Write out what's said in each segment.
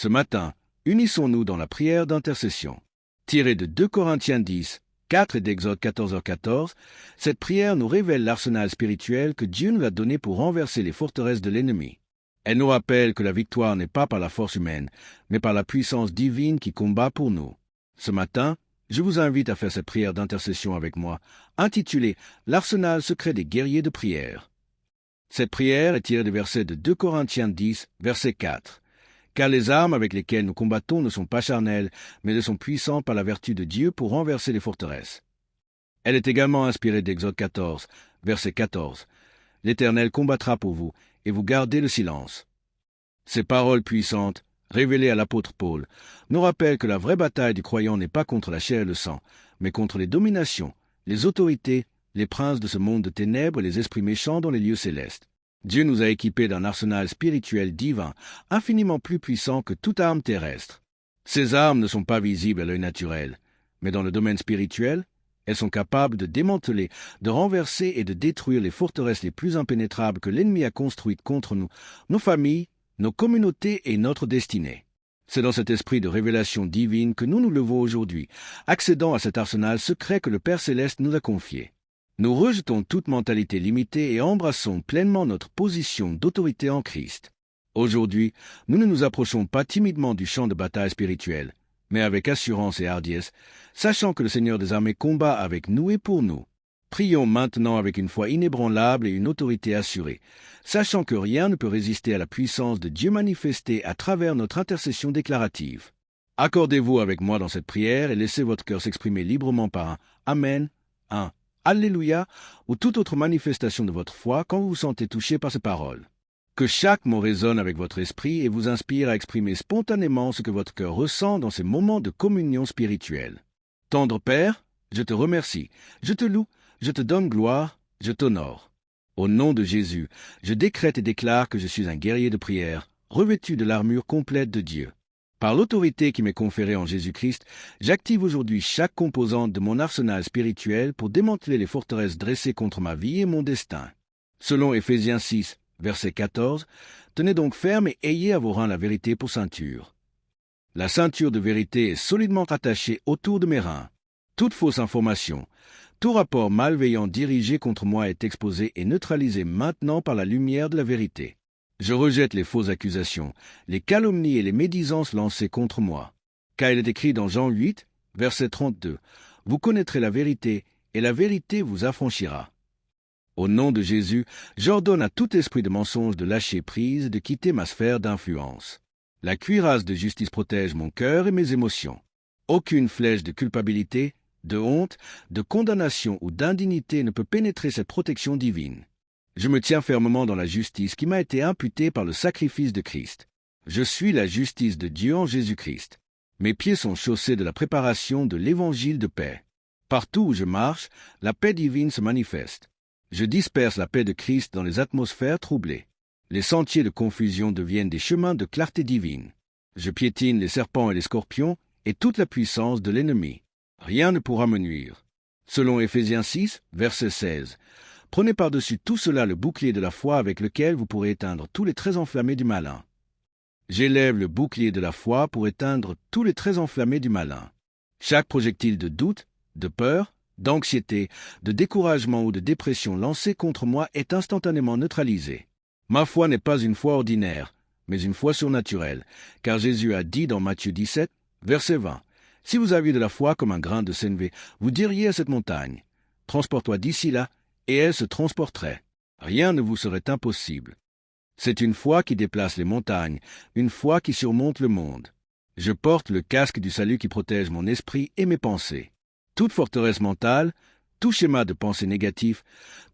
Ce matin, unissons-nous dans la prière d'intercession. Tirée de 2 Corinthiens 10, 4 et d'Exode 14h14, cette prière nous révèle l'arsenal spirituel que Dieu nous a donné pour renverser les forteresses de l'ennemi. Elle nous rappelle que la victoire n'est pas par la force humaine, mais par la puissance divine qui combat pour nous. Ce matin, je vous invite à faire cette prière d'intercession avec moi, intitulée « L'arsenal secret des guerriers de prière ». Cette prière est tirée du verset de 2 Corinthiens 10, verset 4. « Car les armes avec lesquelles nous combattons ne sont pas charnelles, mais elles sont puissantes par la vertu de Dieu pour renverser les forteresses. » Elle est également inspirée d'Exode 14, verset 14. « L'Éternel combattra pour vous, et vous gardez le silence. » Ces paroles puissantes, révélées à l'apôtre Paul, nous rappellent que la vraie bataille du croyant n'est pas contre la chair et le sang, mais contre les dominations, les autorités, les princes de ce monde de ténèbres et les esprits méchants dans les lieux célestes. Dieu nous a équipés d'un arsenal spirituel divin, infiniment plus puissant que toute arme terrestre. Ces armes ne sont pas visibles à l'œil naturel, mais dans le domaine spirituel, elles sont capables de démanteler, de renverser et de détruire les forteresses les plus impénétrables que l'ennemi a construites contre nous, nos familles, nos communautés et notre destinée. C'est dans cet esprit de révélation divine que nous nous levons aujourd'hui, accédant à cet arsenal secret que le Père Céleste nous a confié. Nous rejetons toute mentalité limitée et embrassons pleinement notre position d'autorité en Christ. Aujourd'hui, nous ne nous approchons pas timidement du champ de bataille spirituel, mais avec assurance et hardiesse, sachant que le Seigneur des armées combat avec nous et pour nous. Prions maintenant avec une foi inébranlable et une autorité assurée, sachant que rien ne peut résister à la puissance de Dieu manifestée à travers notre intercession déclarative. Accordez-vous avec moi dans cette prière et laissez votre cœur s'exprimer librement par un « Amen », un « Alléluia » ou toute autre manifestation de votre foi quand vous vous sentez touché par ces paroles. Que chaque mot résonne avec votre esprit et vous inspire à exprimer spontanément ce que votre cœur ressent dans ces moments de communion spirituelle. Tendre Père, je te remercie, je te loue, je te donne gloire, je t'honore. Au nom de Jésus, je décrète et déclare que je suis un guerrier de prière, revêtu de l'armure complète de Dieu. Par l'autorité qui m'est conférée en Jésus-Christ, j'active aujourd'hui chaque composante de mon arsenal spirituel pour démanteler les forteresses dressées contre ma vie et mon destin. Selon Éphésiens 6, verset 14, tenez donc ferme et ayez à vos reins la vérité pour ceinture. La ceinture de vérité est solidement attachée autour de mes reins. Toute fausse information, tout rapport malveillant dirigé contre moi est exposé et neutralisé maintenant par la lumière de la vérité. Je rejette les fausses accusations, les calomnies et les médisances lancées contre moi. Car il est écrit dans Jean 8, verset 32, « Vous connaîtrez la vérité, et la vérité vous affranchira. » Au nom de Jésus, j'ordonne à tout esprit de mensonge de lâcher prise et de quitter ma sphère d'influence. La cuirasse de justice protège mon cœur et mes émotions. Aucune flèche de culpabilité, de honte, de condamnation ou d'indignité ne peut pénétrer cette protection divine. Je me tiens fermement dans la justice qui m'a été imputée par le sacrifice de Christ. Je suis la justice de Dieu en Jésus-Christ. Mes pieds sont chaussés de la préparation de l'évangile de paix. Partout où je marche, la paix divine se manifeste. Je disperse la paix de Christ dans les atmosphères troublées. Les sentiers de confusion deviennent des chemins de clarté divine. Je piétine les serpents et les scorpions et toute la puissance de l'ennemi. Rien ne pourra me nuire. Selon Éphésiens 6, verset 16, « Prenez par-dessus tout cela le bouclier de la foi avec lequel vous pourrez éteindre tous les traits enflammés du malin. » J'élève le bouclier de la foi pour éteindre tous les traits enflammés du malin. Chaque projectile de doute, de peur, d'anxiété, de découragement ou de dépression lancé contre moi est instantanément neutralisé. Ma foi n'est pas une foi ordinaire, mais une foi surnaturelle, car Jésus a dit dans Matthieu 17, verset 20, « Si vous aviez de la foi comme un grain de sénévé, vous diriez à cette montagne, « Transporte-toi d'ici là », et elle se transporterait. Rien ne vous serait impossible. C'est une foi qui déplace les montagnes, une foi qui surmonte le monde. Je porte le casque du salut qui protège mon esprit et mes pensées. Toute forteresse mentale, tout schéma de pensée négatif,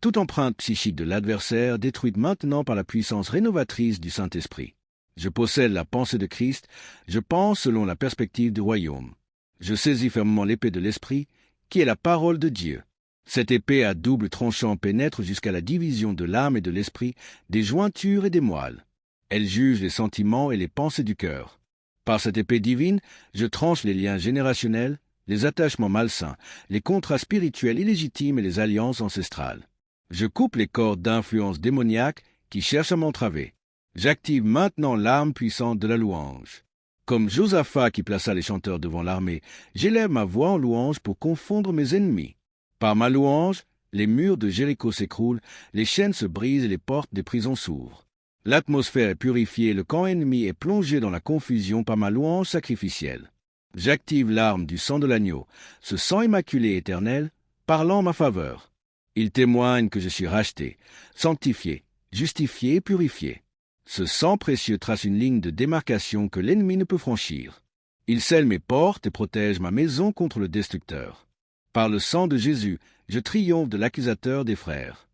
toute empreinte psychique de l'adversaire détruite maintenant par la puissance rénovatrice du Saint-Esprit. Je possède la pensée de Christ, je pense selon la perspective du royaume. Je saisis fermement l'épée de l'Esprit, qui est la parole de Dieu. Cette épée à double tranchant pénètre jusqu'à la division de l'âme et de l'esprit, des jointures et des moelles. Elle juge les sentiments et les pensées du cœur. Par cette épée divine, je tranche les liens générationnels, les attachements malsains, les contrats spirituels illégitimes et les alliances ancestrales. Je coupe les cordes d'influence démoniaque qui cherchent à m'entraver. J'active maintenant l'arme puissante de la louange. Comme Josaphat qui plaça les chanteurs devant l'armée, j'élève ma voix en louange pour confondre mes ennemis. Par ma louange, les murs de Jéricho s'écroulent, les chaînes se brisent et les portes des prisons s'ouvrent. L'atmosphère est purifiée, le camp ennemi est plongé dans la confusion par ma louange sacrificielle. J'active l'arme du sang de l'agneau, ce sang immaculé et éternel, parlant en ma faveur. Il témoigne que je suis racheté, sanctifié, justifié et purifié. Ce sang précieux trace une ligne de démarcation que l'ennemi ne peut franchir. Il scelle mes portes et protège ma maison contre le destructeur. Par le sang de Jésus, je triomphe de l'accusateur des frères.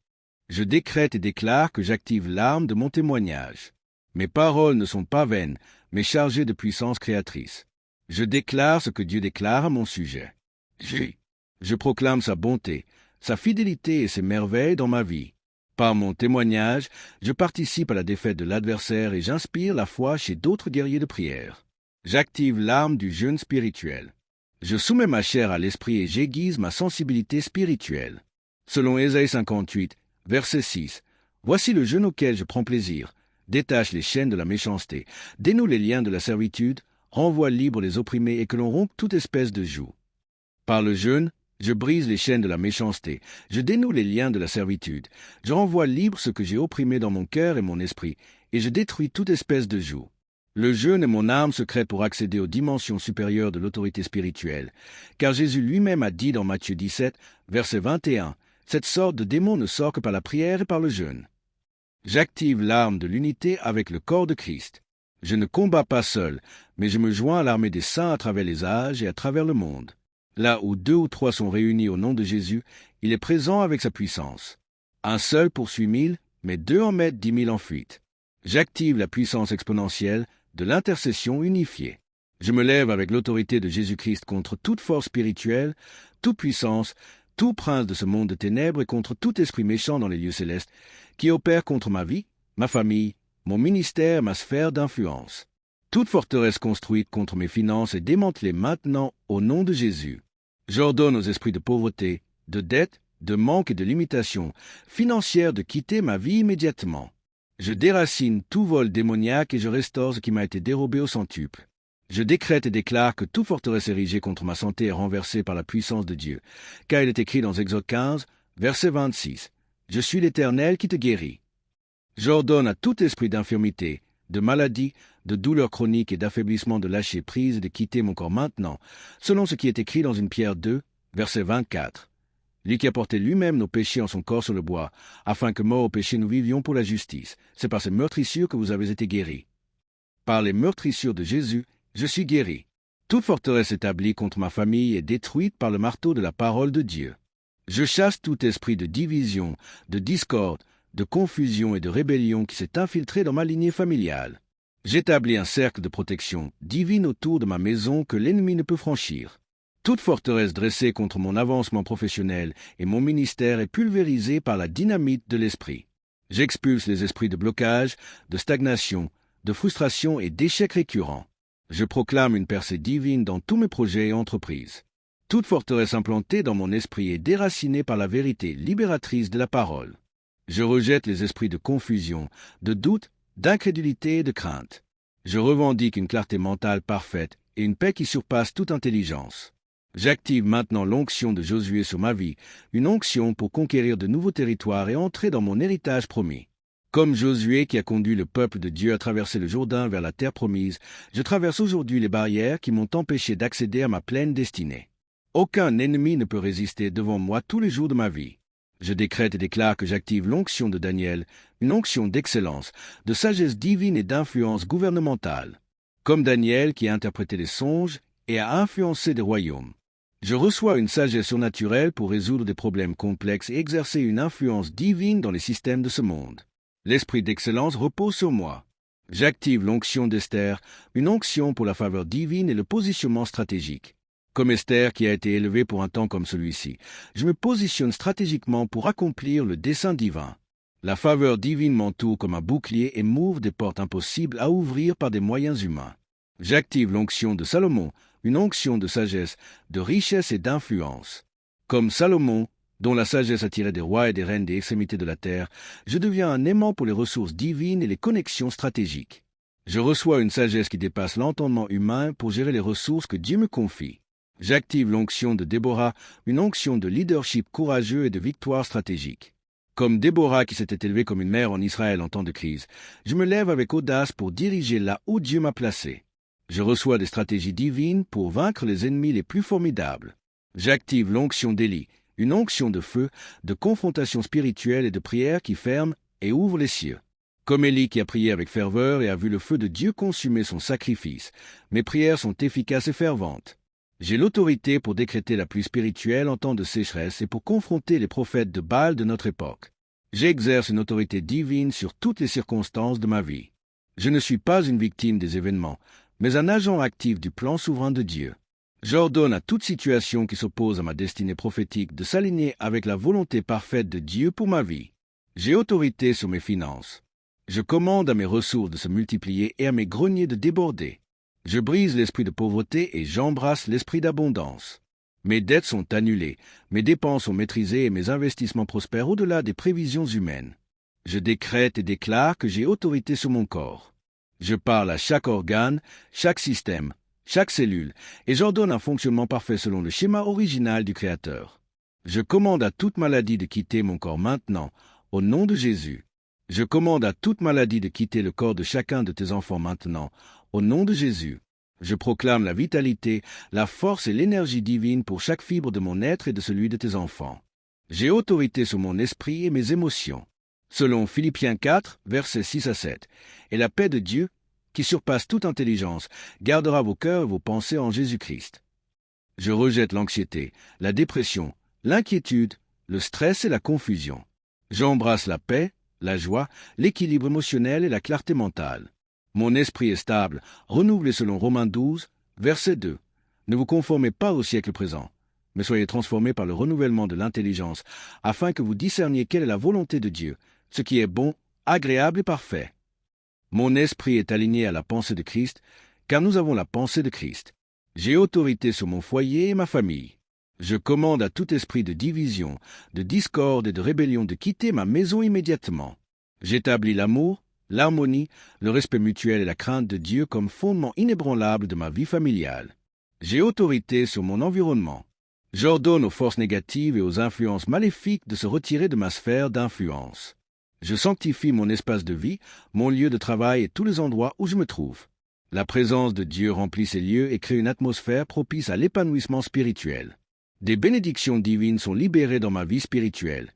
Je décrète et déclare que j'active l'arme de mon témoignage. Mes paroles ne sont pas vaines, mais chargées de puissance créatrice. Je déclare ce que Dieu déclare à mon sujet. Je proclame sa bonté, sa fidélité et ses merveilles dans ma vie. Par mon témoignage, je participe à la défaite de l'adversaire et j'inspire la foi chez d'autres guerriers de prière. J'active l'arme du jeûne spirituel. Je soumets ma chair à l'esprit et j'aiguise ma sensibilité spirituelle. Selon Ésaïe 58, verset 6, « Voici le jeûne auquel je prends plaisir. Détache les chaînes de la méchanceté, dénoue les liens de la servitude, renvoie libres les opprimés et que l'on rompe toute espèce de joug. » Par le jeûne, je brise les chaînes de la méchanceté, je dénoue les liens de la servitude, je renvoie libre ce que j'ai opprimé dans mon cœur et mon esprit, et je détruis toute espèce de joug. Le jeûne est mon arme secrète pour accéder aux dimensions supérieures de l'autorité spirituelle, car Jésus lui-même a dit dans Matthieu 17, verset 21, « Cette sorte de démon ne sort que par la prière et par le jeûne. » J'active l'arme de l'unité avec le corps de Christ. Je ne combats pas seul, mais je me joins à l'armée des saints à travers les âges et à travers le monde. Là où 2 ou 3 sont réunis au nom de Jésus, il est présent avec sa puissance. Un seul poursuit 1000, mais 2 en mettent 10 000 en fuite. J'active la puissance exponentielle de l'intercession unifiée. Je me lève avec l'autorité de Jésus-Christ contre toute force spirituelle, toute puissance, tout prince de ce monde de ténèbres et contre tout esprit méchant dans les lieux célestes, qui opère contre ma vie, ma famille, mon ministère, ma sphère d'influence. Toute forteresse construite contre mes finances est démantelée maintenant au nom de Jésus. J'ordonne aux esprits de pauvreté, de dette, de manque et de limitation financière de quitter ma vie immédiatement. Je déracine tout vol démoniaque et je restaure ce qui m'a été dérobé au centuple. Je décrète et déclare que toute forteresse érigée contre ma santé est renversée par la puissance de Dieu, car il est écrit dans Exode 15, verset 26, « Je suis l'Éternel qui te guérit. » J'ordonne à tout esprit d'infirmité, de maladie, de douleur chronique et d'affaiblissement de lâcher prise et de quitter mon corps maintenant, selon ce qui est écrit dans 1 Pierre 2, verset 24. Lui qui a porté lui-même nos péchés en son corps sur le bois, afin que mort au péché nous vivions pour la justice. C'est par ces meurtrissures que vous avez été guéris. Par les meurtrissures de Jésus, je suis guéri. Toute forteresse établie contre ma famille est détruite par le marteau de la parole de Dieu. Je chasse tout esprit de division, de discorde, de confusion et de rébellion qui s'est infiltré dans ma lignée familiale. J'établis un cercle de protection divine autour de ma maison que l'ennemi ne peut franchir. Toute forteresse dressée contre mon avancement professionnel et mon ministère est pulvérisée par la dynamite de l'esprit. J'expulse les esprits de blocage, de stagnation, de frustration et d'échecs récurrents. Je proclame une percée divine dans tous mes projets et entreprises. Toute forteresse implantée dans mon esprit est déracinée par la vérité libératrice de la parole. Je rejette les esprits de confusion, de doute, d'incrédulité et de crainte. Je revendique une clarté mentale parfaite et une paix qui surpasse toute intelligence. J'active maintenant l'onction de Josué sur ma vie, une onction pour conquérir de nouveaux territoires et entrer dans mon héritage promis. Comme Josué qui a conduit le peuple de Dieu à traverser le Jourdain vers la terre promise, je traverse aujourd'hui les barrières qui m'ont empêché d'accéder à ma pleine destinée. Aucun ennemi ne peut résister devant moi tous les jours de ma vie. Je décrète et déclare que j'active l'onction de Daniel, une onction d'excellence, de sagesse divine et d'influence gouvernementale. Comme Daniel qui a interprété les songes et a influencé des royaumes. Je reçois une sagesse surnaturelle pour résoudre des problèmes complexes et exercer une influence divine dans les systèmes de ce monde. L'esprit d'excellence repose sur moi. J'active l'onction d'Esther, une onction pour la faveur divine et le positionnement stratégique. Comme Esther qui a été élevée pour un temps comme celui-ci, je me positionne stratégiquement pour accomplir le dessein divin. La faveur divine m'entoure comme un bouclier et m'ouvre des portes impossibles à ouvrir par des moyens humains. J'active l'onction de Salomon, une onction de sagesse, de richesse et d'influence. Comme Salomon, dont la sagesse attirait des rois et des reines des extrémités de la terre, je deviens un aimant pour les ressources divines et les connexions stratégiques. Je reçois une sagesse qui dépasse l'entendement humain pour gérer les ressources que Dieu me confie. J'active l'onction de Déborah, une onction de leadership courageux et de victoire stratégique. Comme Déborah qui s'était élevée comme une mère en Israël en temps de crise, je me lève avec audace pour diriger là où Dieu m'a placé. Je reçois des stratégies divines pour vaincre les ennemis les plus formidables. J'active l'onction d'Élie, une onction de feu, de confrontation spirituelle et de prière qui ferme et ouvre les cieux. Comme Élie qui a prié avec ferveur et a vu le feu de Dieu consumer son sacrifice, mes prières sont efficaces et ferventes. J'ai l'autorité pour décréter la pluie spirituelle en temps de sécheresse et pour confronter les prophètes de Baal de notre époque. J'exerce une autorité divine sur toutes les circonstances de ma vie. Je ne suis pas une victime des événements, mais un agent actif du plan souverain de Dieu. J'ordonne à toute situation qui s'oppose à ma destinée prophétique de s'aligner avec la volonté parfaite de Dieu pour ma vie. J'ai autorité sur mes finances. Je commande à mes ressources de se multiplier et à mes greniers de déborder. Je brise l'esprit de pauvreté et j'embrasse l'esprit d'abondance. Mes dettes sont annulées, mes dépenses sont maîtrisées et mes investissements prospèrent au-delà des prévisions humaines. Je décrète et déclare que j'ai autorité sur mon corps. Je parle à chaque organe, chaque système, chaque cellule, et j'ordonne un fonctionnement parfait selon le schéma original du Créateur. Je commande à toute maladie de quitter mon corps maintenant, au nom de Jésus. Je commande à toute maladie de quitter le corps de chacun de tes enfants maintenant, au nom de Jésus. Je proclame la vitalité, la force et l'énergie divine pour chaque fibre de mon être et de celui de tes enfants. J'ai autorité sur mon esprit et mes émotions. Selon Philippiens 4, versets 6 à 7. Et la paix de Dieu, qui surpasse toute intelligence, gardera vos cœurs et vos pensées en Jésus-Christ. Je rejette l'anxiété, la dépression, l'inquiétude, le stress et la confusion. J'embrasse la paix, la joie, l'équilibre émotionnel et la clarté mentale. Mon esprit est stable, renouvelé selon Romains 12, verset 2. Ne vous conformez pas au siècle présent, mais soyez transformés par le renouvellement de l'intelligence, afin que vous discerniez quelle est la volonté de Dieu, ce qui est bon, agréable et parfait. Mon esprit est aligné à la pensée de Christ, car nous avons la pensée de Christ. J'ai autorité sur mon foyer et ma famille. Je commande à tout esprit de division, de discorde et de rébellion de quitter ma maison immédiatement. J'établis l'amour, l'harmonie, le respect mutuel et la crainte de Dieu comme fondement inébranlable de ma vie familiale. J'ai autorité sur mon environnement. J'ordonne aux forces négatives et aux influences maléfiques de se retirer de ma sphère d'influence. Je sanctifie mon espace de vie, mon lieu de travail et tous les endroits où je me trouve. La présence de Dieu remplit ces lieux et crée une atmosphère propice à l'épanouissement spirituel. Des bénédictions divines sont libérées dans ma vie spirituelle.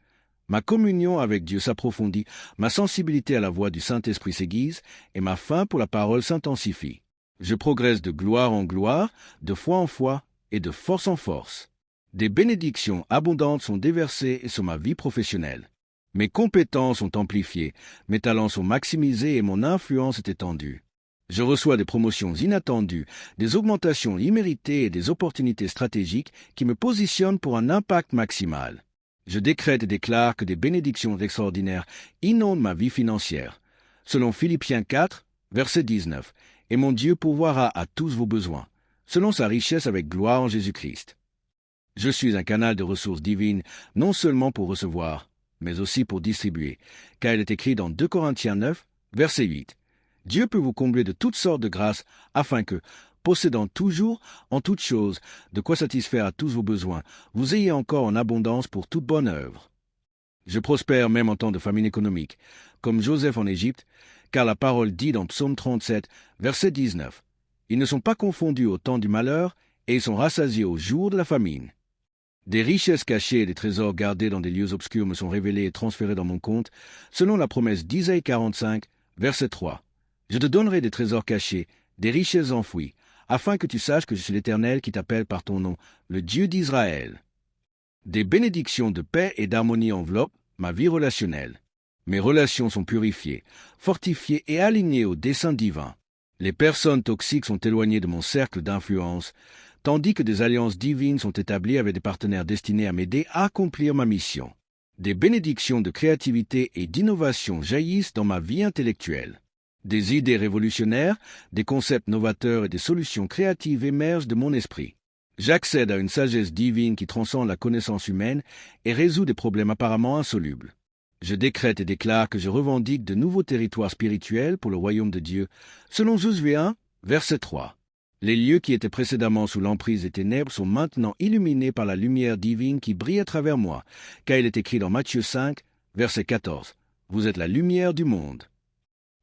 Ma communion avec Dieu s'approfondit, ma sensibilité à la voix du Saint-Esprit s'aiguise, et ma faim pour la parole s'intensifie. Je progresse de gloire en gloire, de foi en foi, et de force en force. Des bénédictions abondantes sont déversées sur ma vie professionnelle. Mes compétences sont amplifiées, mes talents sont maximisés et mon influence est étendue. Je reçois des promotions inattendues, des augmentations imméritées et des opportunités stratégiques qui me positionnent pour un impact maximal. Je décrète et déclare que des bénédictions extraordinaires inondent ma vie financière. Selon Philippiens 4, verset 19, « Et mon Dieu pourvoira à tous vos besoins, selon sa richesse avec gloire en Jésus-Christ. » Je suis un canal de ressources divines, non seulement pour recevoir, mais aussi pour distribuer, car il est écrit dans 2 Corinthiens 9, verset 8. Dieu peut vous combler de toutes sortes de grâces, afin que, possédant toujours, en toutes choses, de quoi satisfaire à tous vos besoins, vous ayez encore en abondance pour toute bonne œuvre. Je prospère même en temps de famine économique, comme Joseph en Égypte, car la parole dit dans Psaume 37, verset 19, « Ils ne sont pas confondus au temps du malheur, et ils sont rassasiés au jour de la famine. » Des richesses cachées et des trésors gardés dans des lieux obscurs me sont révélés et transférés dans mon compte, selon la promesse d'Isaïe 45, verset 3. Je te donnerai des trésors cachés, des richesses enfouies, afin que tu saches que je suis l'Éternel qui t'appelle par ton nom, le Dieu d'Israël. Des bénédictions de paix et d'harmonie enveloppent ma vie relationnelle. Mes relations sont purifiées, fortifiées et alignées au dessein divin. Les personnes toxiques sont éloignées de mon cercle d'influence, tandis que des alliances divines sont établies avec des partenaires destinés à m'aider à accomplir ma mission. Des bénédictions de créativité et d'innovation jaillissent dans ma vie intellectuelle. Des idées révolutionnaires, des concepts novateurs et des solutions créatives émergent de mon esprit. J'accède à une sagesse divine qui transcende la connaissance humaine et résout des problèmes apparemment insolubles. Je décrète et déclare que je revendique de nouveaux territoires spirituels pour le royaume de Dieu, selon Josué 1, verset 3. Les lieux qui étaient précédemment sous l'emprise des ténèbres sont maintenant illuminés par la lumière divine qui brille à travers moi, car il est écrit dans Matthieu 5, verset 14. Vous êtes la lumière du monde.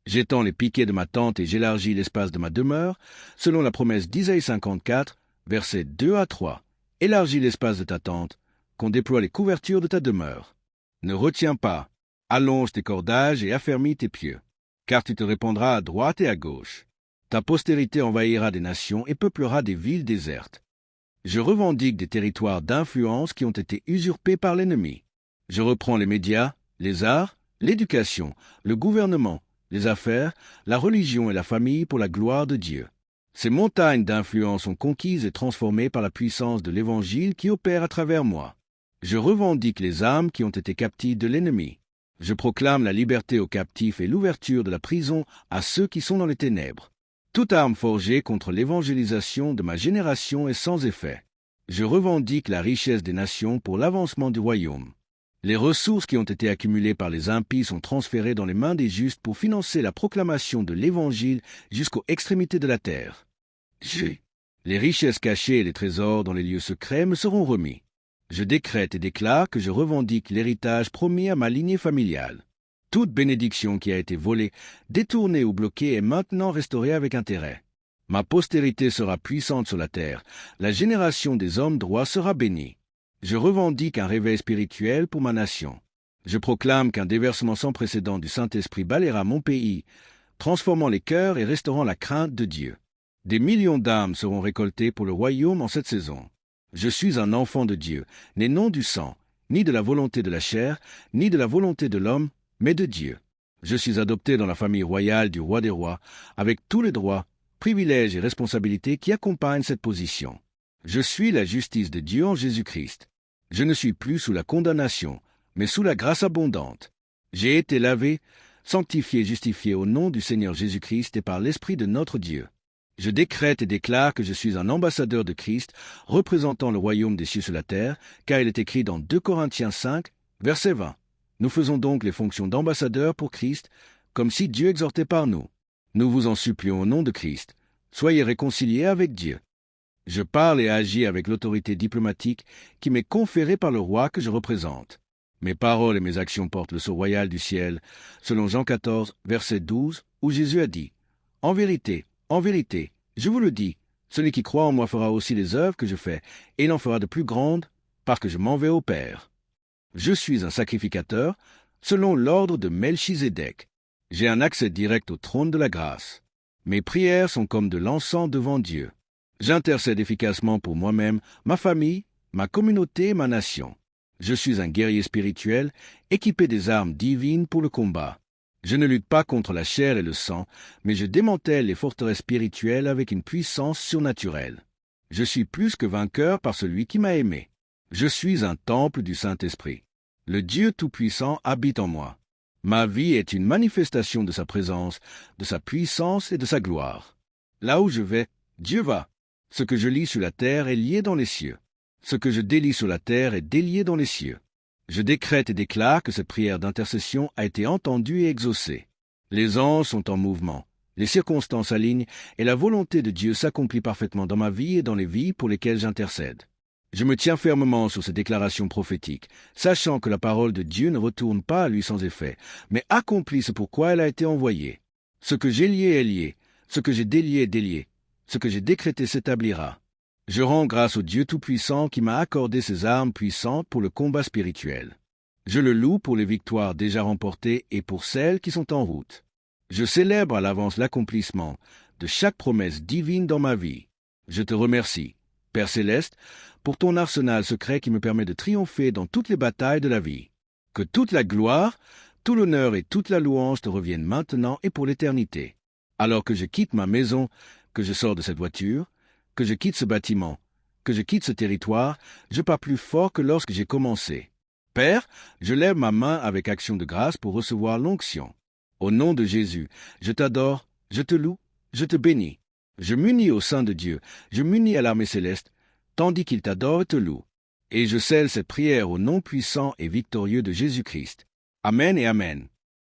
J'étends les piquets de ma tente et j'élargis l'espace de ma demeure, selon la promesse d'Isaïe 54, versets 2 à 3. Élargis l'espace de ta tente, qu'on déploie les couvertures de ta demeure. Ne retiens pas, allonge tes cordages et affermis tes pieux, car tu te répandras à droite et à gauche. Ta postérité envahira des nations et peuplera des villes désertes. Je revendique des territoires d'influence qui ont été usurpés par l'ennemi. Je reprends les médias, les arts, l'éducation, le gouvernement, les affaires, la religion et la famille pour la gloire de Dieu. Ces montagnes d'influence sont conquises et transformées par la puissance de l'Évangile qui opère à travers moi. Je revendique les âmes qui ont été captives de l'ennemi. Je proclame la liberté aux captifs et l'ouverture de la prison à ceux qui sont dans les ténèbres. Toute arme forgée contre l'évangélisation de ma génération est sans effet. Je revendique la richesse des nations pour l'avancement du royaume. Les ressources qui ont été accumulées par les impies sont transférées dans les mains des justes pour financer la proclamation de l'Évangile jusqu'aux extrémités de la terre. Les richesses cachées et les trésors dans les lieux secrets me seront remis. Je décrète et déclare que je revendique l'héritage promis à ma lignée familiale. Toute bénédiction qui a été volée, détournée ou bloquée est maintenant restaurée avec intérêt. Ma postérité sera puissante sur la terre. La génération des hommes droits sera bénie. Je revendique un réveil spirituel pour ma nation. Je proclame qu'un déversement sans précédent du Saint-Esprit balayera mon pays, transformant les cœurs et restaurant la crainte de Dieu. Des millions d'âmes seront récoltées pour le royaume en cette saison. Je suis un enfant de Dieu, né non du sang, ni de la volonté de la chair, ni de la volonté de l'homme, mais de Dieu. Je suis adopté dans la famille royale du roi des rois, avec tous les droits, privilèges et responsabilités qui accompagnent cette position. Je suis la justice de Dieu en Jésus-Christ. Je ne suis plus sous la condamnation, mais sous la grâce abondante. J'ai été lavé, sanctifié et justifié au nom du Seigneur Jésus-Christ et par l'Esprit de notre Dieu. Je décrète et déclare que je suis un ambassadeur de Christ, représentant le royaume des cieux sur la terre, car il est écrit dans 2 Corinthiens 5, verset 20. Nous faisons donc les fonctions d'ambassadeurs pour Christ, comme si Dieu exhortait par nous. Nous vous en supplions au nom de Christ. Soyez réconciliés avec Dieu. Je parle et agis avec l'autorité diplomatique qui m'est conférée par le roi que je représente. Mes paroles et mes actions portent le sceau royal du ciel, selon Jean 14, verset 12, où Jésus a dit « En vérité, je vous le dis, celui qui croit en moi fera aussi les œuvres que je fais, et il en fera de plus grandes, parce que je m'en vais au Père. Je suis un sacrificateur, selon l'ordre de Melchizedek. J'ai un accès direct au trône de la grâce. Mes prières sont comme de l'encens devant Dieu. J'intercède efficacement pour moi-même, ma famille, ma communauté et ma nation. Je suis un guerrier spirituel, équipé des armes divines pour le combat. Je ne lutte pas contre la chair et le sang, mais je démantèle les forteresses spirituelles avec une puissance surnaturelle. Je suis plus que vainqueur par celui qui m'a aimé. Je suis un temple du Saint-Esprit. Le Dieu Tout-Puissant habite en moi. Ma vie est une manifestation de sa présence, de sa puissance et de sa gloire. Là où je vais, Dieu va. Ce que je lis sur la terre est lié dans les cieux. Ce que je délie sur la terre est délié dans les cieux. Je décrète et déclare que cette prière d'intercession a été entendue et exaucée. Les anges sont en mouvement, les circonstances s'alignent et la volonté de Dieu s'accomplit parfaitement dans ma vie et dans les vies pour lesquelles j'intercède. Je me tiens fermement sur ces déclarations prophétiques, sachant que la parole de Dieu ne retourne pas à lui sans effet, mais accomplit ce pourquoi elle a été envoyée. Ce que j'ai lié est lié, ce que j'ai délié est délié, ce que j'ai décrété s'établira. Je rends grâce au Dieu Tout-Puissant qui m'a accordé ses armes puissantes pour le combat spirituel. Je le loue pour les victoires déjà remportées et pour celles qui sont en route. Je célèbre à l'avance l'accomplissement de chaque promesse divine dans ma vie. Je te remercie, Père Céleste, pour ton arsenal secret qui me permet de triompher dans toutes les batailles de la vie. Que toute la gloire, tout l'honneur et toute la louange te reviennent maintenant et pour l'éternité. Alors que je quitte ma maison, que je sors de cette voiture, que je quitte ce bâtiment, que je quitte ce territoire, je pars plus fort que lorsque j'ai commencé. Père, je lève ma main avec action de grâce pour recevoir l'onction. Au nom de Jésus, je t'adore, je te loue, je te bénis. Je m'unis au sein de Dieu, je m'unis à l'armée céleste, tandis qu'il t'adore et te loue. Et je scelle cette prière au nom puissant et victorieux de Jésus-Christ. Amen et Amen.